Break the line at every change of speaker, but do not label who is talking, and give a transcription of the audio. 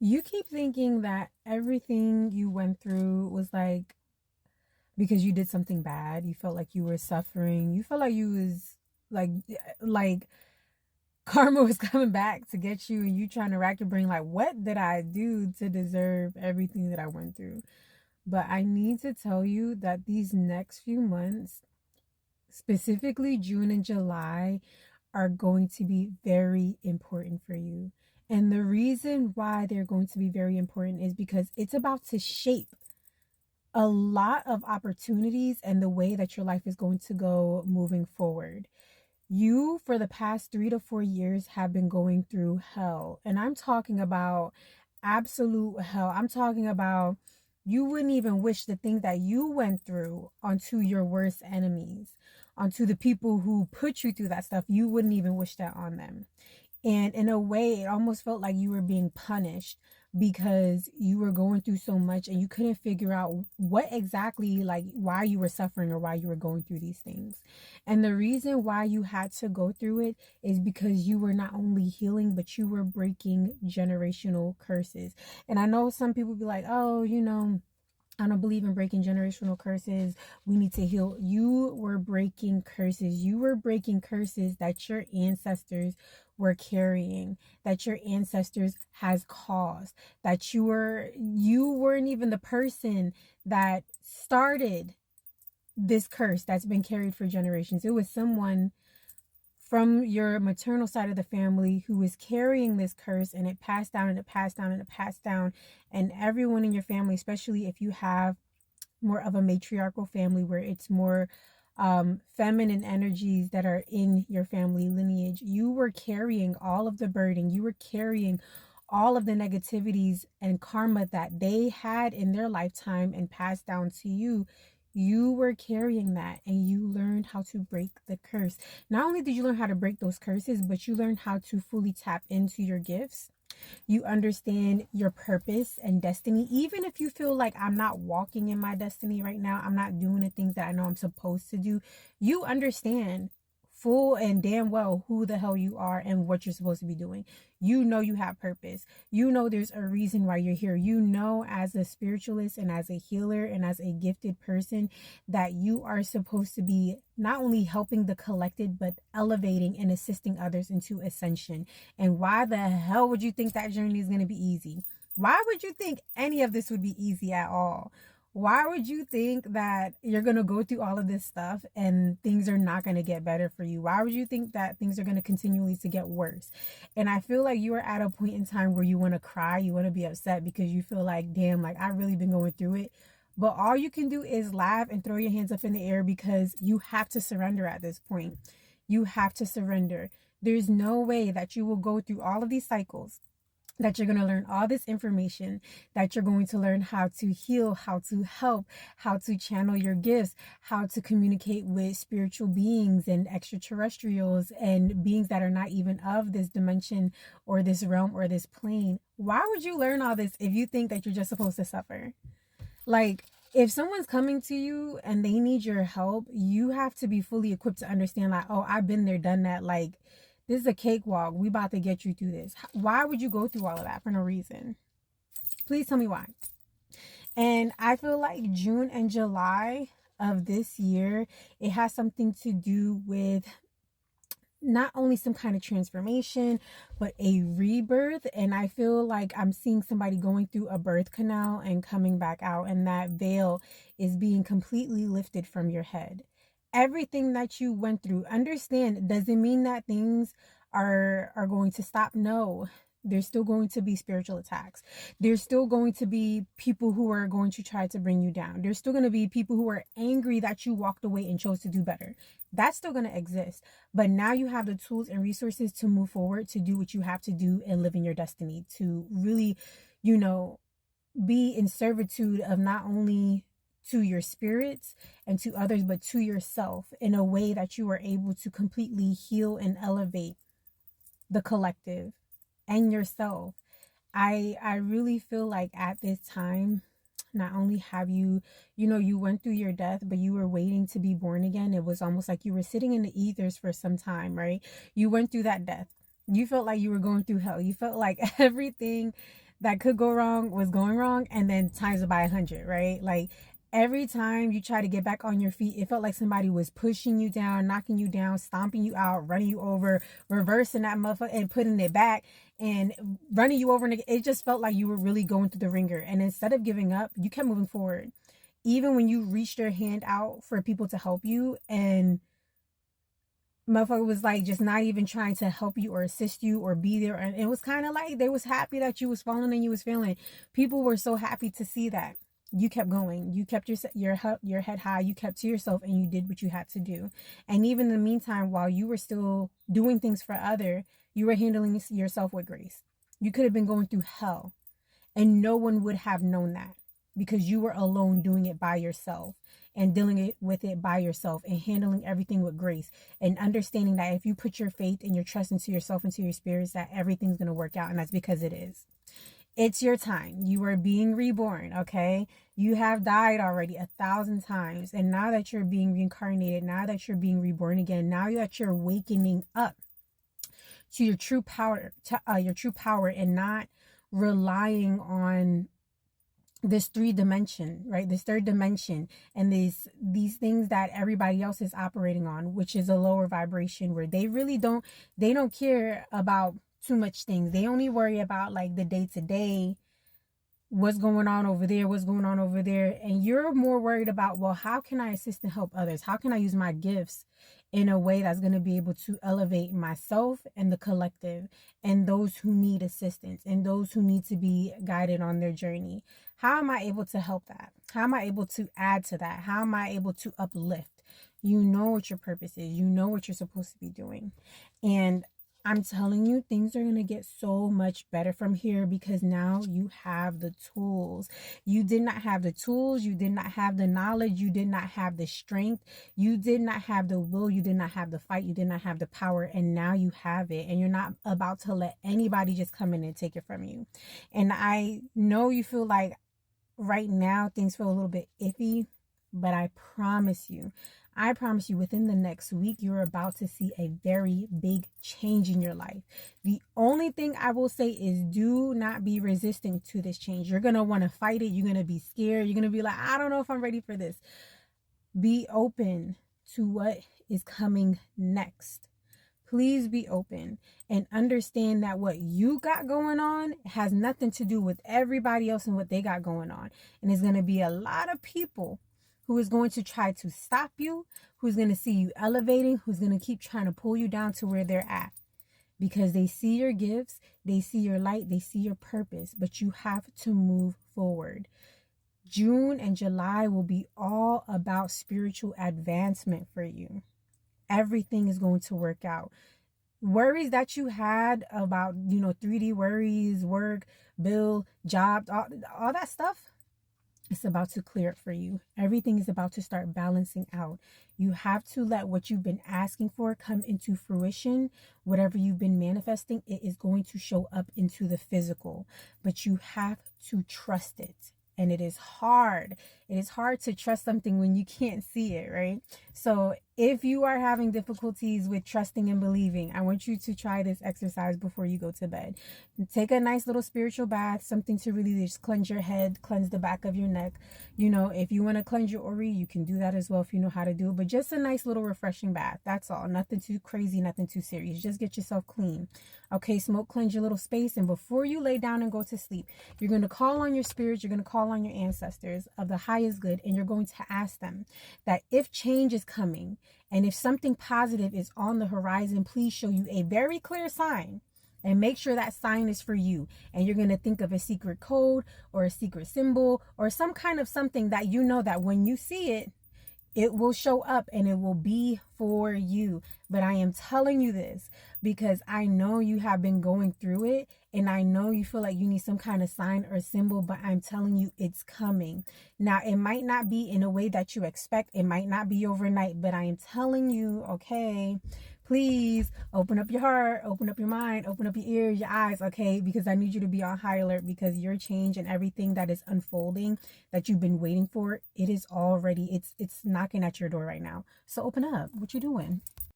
You keep thinking that everything you went through was like because you did something bad. You felt like you were suffering. You felt like you was like like karma was coming back to get you, and you trying to rack your brain like, what did I do to deserve everything that I went through? But I need to tell you that these next few months, specifically June and July, are going to be very important for you. And the reason why they're going to be very important is because it's about to shape a lot of opportunities and the way that your life is going to go moving forward. You, for the past 3 to 4 years, have been going through hell. And I'm talking about absolute hell. I'm talking about you wouldn't even wish the thing that you went through onto your worst enemies, onto the people who put you through that stuff. You wouldn't even wish that on them. And in a way, it almost felt like you were being punished because you were going through so much and you couldn't figure out what exactly, like, why you were suffering or why you were going through these things. And the reason why you had to go through it is because you were not only healing, but you were breaking generational curses. And I know some people be like, oh, I don't believe in breaking generational curses. We need to heal. You were breaking curses. You were breaking curses that your ancestors were carrying, that your ancestors has caused, that you weren't even the person that started this curse that's been carried for generations. It was someone from your maternal side of the family who is carrying this curse, and it passed down and it passed down and it passed down. And everyone in your family, especially if you have more of a matriarchal family where it's more feminine energies that are in your family lineage, you were carrying all of the burden. You were carrying all of the negativities and karma that they had in their lifetime and passed down to you. You were carrying that, and you learned how to break the curse. Not only did you learn how to break those curses, but you learned how to fully tap into your gifts. You understand your purpose and destiny. Even if you feel like I'm not walking in my destiny right now, I'm not doing the things that I know I'm supposed to do, you understand full and damn well who the hell you are and what you're supposed to be doing. You know you have purpose. You know there's a reason why you're here. You know, as a spiritualist and as a healer and as a gifted person, that you are supposed to be not only helping the collected, but elevating and assisting others into ascension. And why the hell would you think that journey is going to be easy? Why would you think any of this would be easy at all? Why would you think that you're going to go through all of this stuff and things are not going to get better for you? Why would you think that things are going to continually to get worse? And I feel like you are at a point in time where you want to cry, you want to be upset because you feel like, damn, like I've really been going through it. But all you can do is laugh and throw your hands up in the air because you have to surrender at this point. You have to surrender. There's no way that you will go through all of these cycles, that you're going to learn all this information, that you're going to learn how to heal, how to help, how to channel your gifts, how to communicate with spiritual beings and extraterrestrials and beings that are not even of this dimension or this realm or this plane. Why would you learn all this if you think that you're just supposed to suffer? Like, if someone's coming to you and they need your help, you have to be fully equipped to understand, like, oh, I've been there, done that. Like, this is a cakewalk. We about to get you through this. Why would you go through all of that for no reason? Please tell me why. And I feel like June and July of this year, it has something to do with not only some kind of transformation, but a rebirth. And I feel like I'm seeing somebody going through a birth canal and coming back out, and that veil is being completely lifted from your head. Everything that you went through, understand, doesn't mean that things are going to stop. No, there's still going to be spiritual attacks. There's still going to be people who are going to try to bring you down. There's still going to be people who are angry that you walked away and chose to do better. That's still going to exist. But now you have the tools and resources to move forward, to do what you have to do and live in your destiny, to really, be in servitude of not only to your spirits and to others, but to yourself, in a way that you are able to completely heal and elevate the collective and yourself. I really feel like at this time, not only have you went through your death, but you were waiting to be born again. It was almost like you were sitting in the ethers for some time, right? You went through that death. You felt like you were going through hell. You felt like everything that could go wrong was going wrong, and then times it by 100, right? Like every time you try to get back on your feet, it felt like somebody was pushing you down, knocking you down, stomping you out, running you over, reversing that motherfucker and putting it back and running you over. And it just felt like you were really going through the ringer. And instead of giving up, you kept moving forward. Even when you reached your hand out for people to help you, and motherfucker was like just not even trying to help you or assist you or be there, and it was kind of like they was happy that you was falling and you was failing. People were so happy to see that you kept going, you kept your head high, you kept to yourself, and you did what you had to do. And even in the meantime, while you were still doing things for other, you were handling yourself with grace. You could have been going through hell and no one would have known that, because you were alone doing it by yourself and dealing with it by yourself and handling everything with grace and understanding that if you put your faith and your trust into yourself, into your spirits, that everything's going to work out. And that's because it is. It's your time. You are being reborn, okay? You have died already 1,000 times. And now that you're being reincarnated, now that you're being reborn again, now that you're wakening up to your true power, and not relying on this 3D, right? This third dimension, and these things that everybody else is operating on, which is a lower vibration, where they really don't care about too much things. They only worry about like the day to day, what's going on over there, and you're more worried about, well, how can I assist and help others? How can I use my gifts in a way that's going to be able to elevate myself and the collective and those who need assistance and those who need to be guided on their journey? How am I able to help that? How am I able to add to that? How am I able to uplift? You know what your purpose is. You know what you're supposed to be doing. And I'm telling you, things are going to get so much better from here, because now you have the tools. You did not have the tools. You did not have the knowledge. You did not have the strength. You did not have the will. You did not have the fight. You did not have the power. And now you have it. And you're not about to let anybody just come in and take it from you. And I know you feel like right now things feel a little bit iffy, but I promise you, within the next week, you're about to see a very big change in your life. The only thing I will say is, do not be resistant to this change. You're going to want to fight it. You're going to be scared. You're going to be like, I don't know if I'm ready for this. Be open to what is coming next. Please be open and understand that what you got going on has nothing to do with everybody else and what they got going on. And there's going to be a lot of people who is going to try to stop you, who's going to see you elevating, who's going to keep trying to pull you down to where they're at, because they see your gifts, they see your light, they see your purpose, but you have to move forward. June and July will be all about spiritual advancement for you. Everything is going to work out. Worries that you had about, 3D worries, work, bill, job, all that stuff, it's about to clear it for you. Everything is about to start balancing out. You have to let what you've been asking for come into fruition. Whatever you've been manifesting, it is going to show up into the physical. But you have to trust it. And it is hard. It is hard to trust something when you can't see it, right? So if you are having difficulties with trusting and believing, I want you to try this exercise before you go to bed. Take a nice little spiritual bath, something to really just cleanse your head, cleanse the back of your neck. If you want to cleanse your aura, you can do that as well if you know how to do it. But just a nice little refreshing bath. That's all. Nothing too crazy, nothing too serious. Just get yourself clean. Okay, smoke cleanse your little space. And before you lay down and go to sleep, you're going to call on your spirits. You're going to call on your ancestors of the highest good. And you're going to ask them that if change is coming and if something positive is on the horizon, please show you a very clear sign. And make sure that sign is for you. And you're going to think of a secret code or a secret symbol or some kind of something that you know that when you see it, it will show up and it will be for you. But I am telling you this because I know you have been going through it, and I know you feel like you need some kind of sign or symbol, but I'm telling you it's coming. Now, it might not be in a way that you expect. It might not be overnight, but I am telling you, okay, please open up your heart, open up your mind, open up your ears, your eyes, okay? Because I need you to be on high alert, because your change and everything that is unfolding that you've been waiting for, it is already, it's knocking at your door right now. So open up. What you doing?